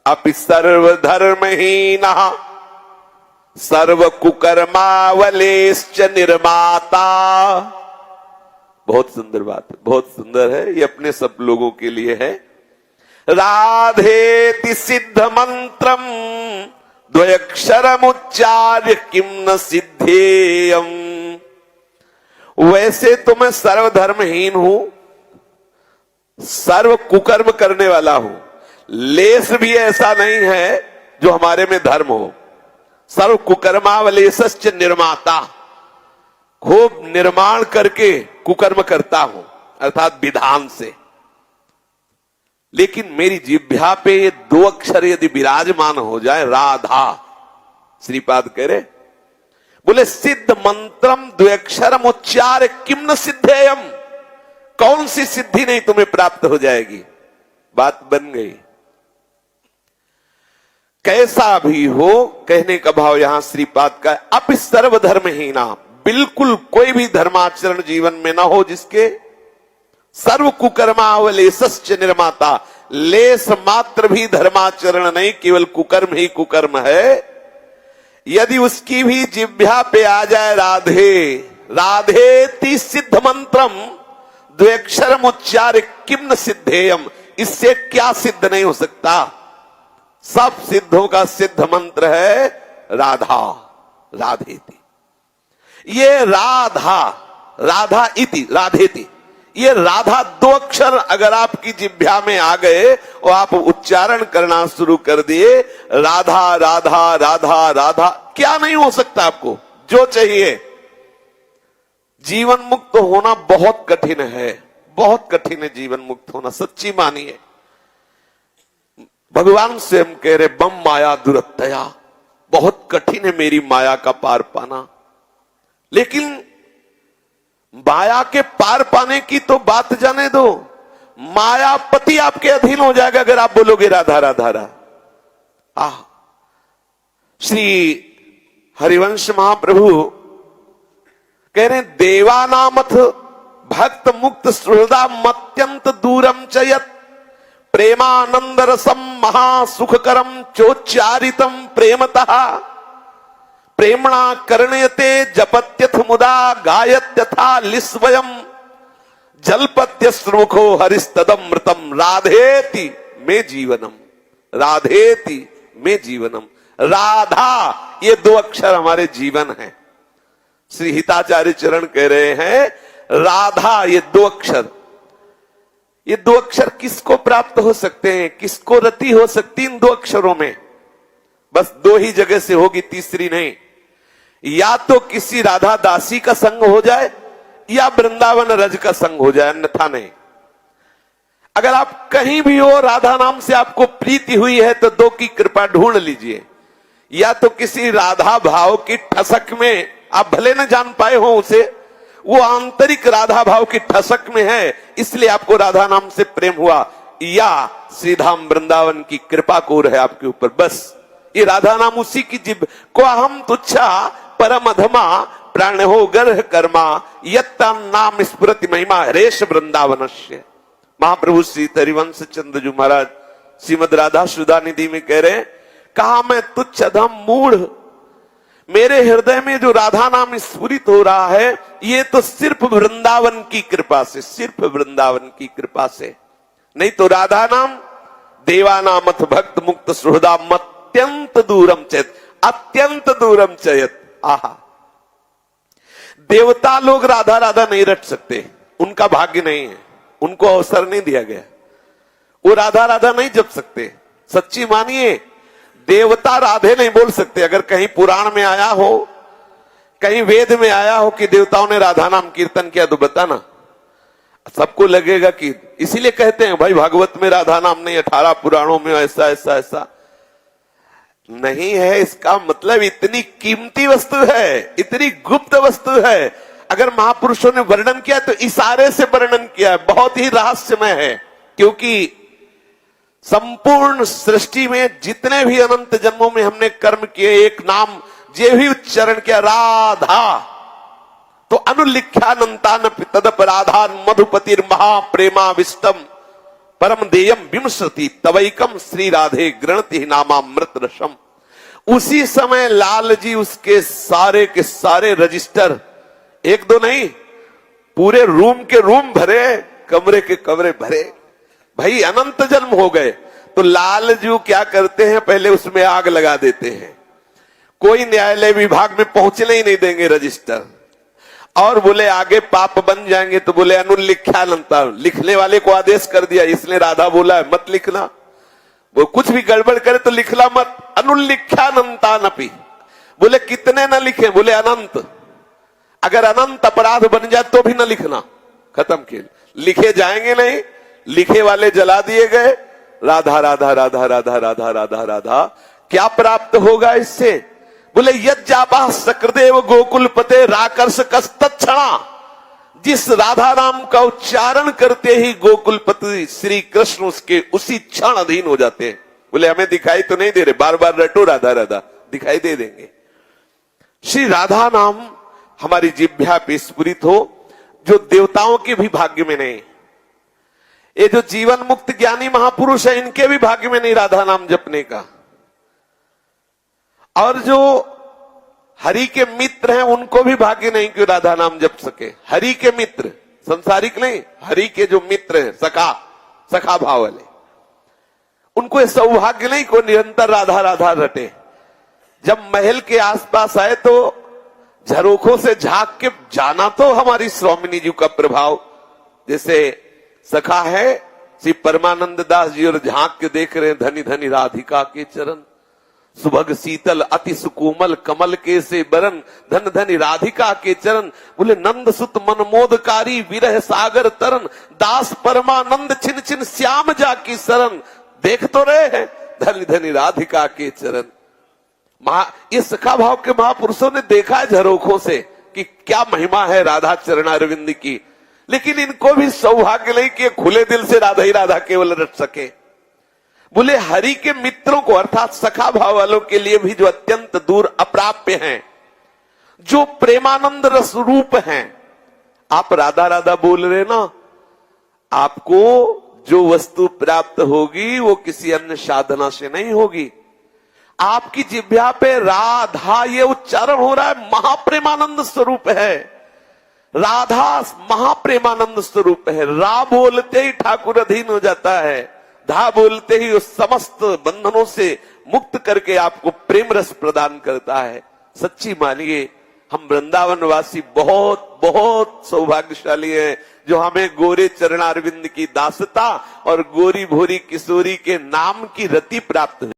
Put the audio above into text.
अपि सर्वधर्महीनः सर्व कुकर्मावलेश्च निर्माता। बहुत सुंदर बात है, बहुत सुंदर है, ये अपने सब लोगों के लिए है। राधेति सिद्ध मंत्रम द्वयक्षरमुच्चार्य किम न सिद्धेयम। वैसे तो मैं सर्वधर्महीन हूं, सर्व कुकर्म करने वाला हूं, लेस भी ऐसा नहीं है जो हमारे में धर्म हो। सर्व कुकर्मावलेशश्च निर्माता, खूब निर्माण करके कुकर्म करता हूं, अर्थात विधान से। लेकिन मेरी जिह्वा पे ये 2 अक्षर यदि विराजमान हो जाए, राधा, श्रीपाद कह रहे, बोले सिद्ध मंत्रम द्व्यक्षरम उच्चार किम न सिद्धेयम। कौन सी सिद्धि नहीं तुम्हें प्राप्त हो जाएगी। बात बन गई। कैसा भी हो, कहने का भाव यहां श्रीपाद का, अपि सर्वधर्महीना, बिल्कुल कोई भी धर्माचरण जीवन में ना हो जिसके सर्व कुकर्मावलेशश्च निर्माता, लेस मात्र भी धर्माचरण नहीं, केवल कुकर्म ही कुकर्म है। यदि उसकी भी जिह्वा पे आ जाए राधे, राधेति सिद्ध मंत्रम द्व्यक्षरम उच्चार्य किम न सिद्धेयम, इससे क्या सिद्ध नहीं हो सकता। सब सिद्धों का सिद्ध मंत्र है राधा, राधेति। ये राधा, राधा इति, राधेति, ये राधा 2 अक्षर अगर आपकी जिह्वा में आ गए और आप उच्चारण करना शुरू कर दिए, राधा राधा राधा राधा, क्या नहीं हो सकता आपको, जो चाहिए। जीवन मुक्त होना बहुत कठिन है, बहुत कठिन है जीवन मुक्त होना, सच्ची मानिए। भगवान स्वयं कह रहे, बम माया दुरत्तया, बहुत कठिन है मेरी माया का पार पाना। लेकिन माया के पार पाने की तो बात जाने दो, मायापति आपके अधीन हो जाएगा अगर आप बोलोगे राधा राधा राधा। श्री हरिवंश महाप्रभु कह रहे, देवानामथ भक्त मुक्त सुहृदा मत्यंत दूरम चयत प्रेमानंद रसम महासुखकरम चोच्चारितम प्रेमतः प्रेमणा कर्णयते जपत्यथ मुदा गायत्यथा लिस्वयम जलपत्य श्रुमुखो हरिस्तदमृतम राधेति मे जीवनम, राधेति मे जीवनम। राधा, ये 2 अक्षर हमारे जीवन है। श्री हिताचार्य चरण कह रहे हैं, राधा ये 2 अक्षर, ये 2 अक्षर किसको प्राप्त हो सकते हैं, किसको रति हो सकती इन 2 अक्षरों में। बस 2 ही जगह से होगी, तीसरी नहीं। या तो किसी राधा दासी का संग हो जाए या वृंदावन रज का संग हो जाए, अन्यथा नहीं। अगर आप कहीं भी हो, राधा नाम से आपको प्रीति हुई है तो 2 की कृपा ढूंढ लीजिए। या तो किसी राधा भाव की ठसक में, आप भले न जान पाए हो उसे, वो आंतरिक राधा भाव की ठसक में है, इसलिए आपको राधा नाम से प्रेम हुआ, या श्रीधाम वृंदावन की कृपा कोर है आपके ऊपर। बस ये राधा नाम उसी की जिब को हम तुच्छा परम अधमा प्राण हो गर्ह कर्मा यत्ता नाम स्फुरति महिमा हरेश वृंदावनस्य। महाप्रभु श्री हरिवंश चंद्र जी महाराज श्रीमद राधा सुधा निधि में कह रहे, कहा मैं तुच्छ अधम मूढ़, मेरे हृदय में जो राधा नाम स्फुरित हो रहा है, ये तो सिर्फ वृंदावन की कृपा से, सिर्फ वृंदावन की कृपा से। नहीं तो राधा नाम देवानामथ भक्त मुक्त सुहृदा अत्यंत दूरम चयत, अत्यंत दूरम चयत। आहा, देवता लोग राधा राधा नहीं रट सकते, उनका भाग्य नहीं है, उनको अवसर नहीं दिया गया, वो राधा राधा नहीं जप सकते। सच्ची मानिए, देवता राधे नहीं बोल सकते। अगर कहीं पुराण में आया हो, कहीं वेद में आया हो कि देवताओं ने राधा नाम कीर्तन किया, तो बताना, सबको लगेगा कि, इसीलिए कहते हैं भाई भागवत में राधा नाम नहीं, 18 पुराणों में ऐसा ऐसा ऐसा नहीं है। इसका मतलब इतनी कीमती वस्तु है, इतनी गुप्त वस्तु है, अगर महापुरुषों ने वर्णन किया तो इशारे से वर्णन किया है, बहुत ही रहस्यमय है। क्योंकि संपूर्ण सृष्टि में जितने भी अनंत जन्मों में हमने कर्म किए, एक नाम जे भी उच्चारण किया राधा, तो अनुलिख्यानंतान तदपराधान मधुपतिर महाप्रेमा विष्टम परम देयम विमसति तवैकम श्री राधे गृणति नामामृत रसम। उसी समय लाल जी उसके सारे के सारे रजिस्टर, एक दो नहीं, पूरे रूम के रूम भरे, कमरे के कमरे भरे। भाई अनंत जन्म हो गए तो लाल जी क्या करते हैं, पहले उसमें आग लगा देते हैं। कोई न्यायालय विभाग में पहुंचने ही नहीं देंगे रजिस्टर। और बोले आगे पाप बन जाएंगे तो बोले अनुल्लिख्यानंता, लिखने वाले को आदेश कर दिया, इसने राधा बोला है मत लिखना, वो कुछ भी गड़बड़ करे तो लिखला मत। अनुल्लिख्यानंता नपी, बोले कितने न लिखे, बोले अनंत, अगर अनंत अपराध बन जाए तो भी न लिखना, खत्म किए। लिखे जाएंगे नहीं, लिखे वाले जला दिए गए। राधा राधा राधा राधा राधा राधा राधा, क्या प्राप्त होगा इससे? बोले यज्जापा सकृदेव गोकुलपते राकर्ष कस्तक्षणा, जिस राधा नाम का उच्चारण करते ही गोकुलपति श्री कृष्ण उसके उसी क्षण अधीन हो जाते हैं। बोले हमें दिखाई तो नहीं दे रहे, बार बार रटो राधा राधा, दिखाई दे देंगे। श्री राधा नाम हमारी जिह्वा पे स्फुरित हो, जो देवताओं के भी भाग्य में नहीं। ये जो जीवन मुक्त ज्ञानी महापुरुष है, इनके भी भाग्य में नहीं राधा नाम जपने का। और जो हरि के मित्र हैं, उनको भी भाग्य नहीं कि राधा नाम जप सके। हरि के मित्र, संसारिक नहीं, हरि के जो मित्र हैं, सखा भाव वाले, उनको ये सौभाग्य नहीं को निरंतर राधा राधा रटे। जब महल के आसपास आए तो झरोखों से झांक के जाना तो हमारी स्वामिनी जी का प्रभाव। जैसे सखा है श्री परमानंद दास जी और झांक के देख रहे हैं, धनी धनी राधिका के चरण, सुभग शीतल अति सुकोमल कमल के से बरन, धन धनी राधिका के चरण। बोले नंद सुत मनमोदकारी विरह सागर तरन, दास परमानंद छिन छिन श्याम जा की शरण। देख तो रहे हैं धनी धनी राधिका के चरण। इस सखा भाव के महापुरुषों ने देखा है झरोखों से कि क्या महिमा है राधा चरणारविंद की, लेकिन इनको भी सौभाग्य नहीं कि खुले दिल से राधा ही राधा केवल रट सके। बोले हरि के मित्रों को अर्थात सखा भाव वालों के लिए भी जो अत्यंत दूर अप्राप्य हैं, जो प्रेमानंद रस रूप हैं। आप राधा राधा बोल रहे ना, आपको जो वस्तु प्राप्त होगी वो किसी अन्य साधना से नहीं होगी। आपकी जिह्वा पे राधा ये उच्चारण हो रहा है, महाप्रेमानंद स्वरूप है। राधा महाप्रेमानंद स्वरूप है। रा बोलते ही ठाकुर अधीन हो जाता है, धा बोलते ही उस समस्त बंधनों से मुक्त करके आपको प्रेम रस प्रदान करता है। सच्ची मानिए हम वृंदावन वासी बहुत बहुत सौभाग्यशाली हैं, जो हमें गोरे चरणारविंद की दासता और गोरी भोरी किशोरी के नाम की रति प्राप्त हुई।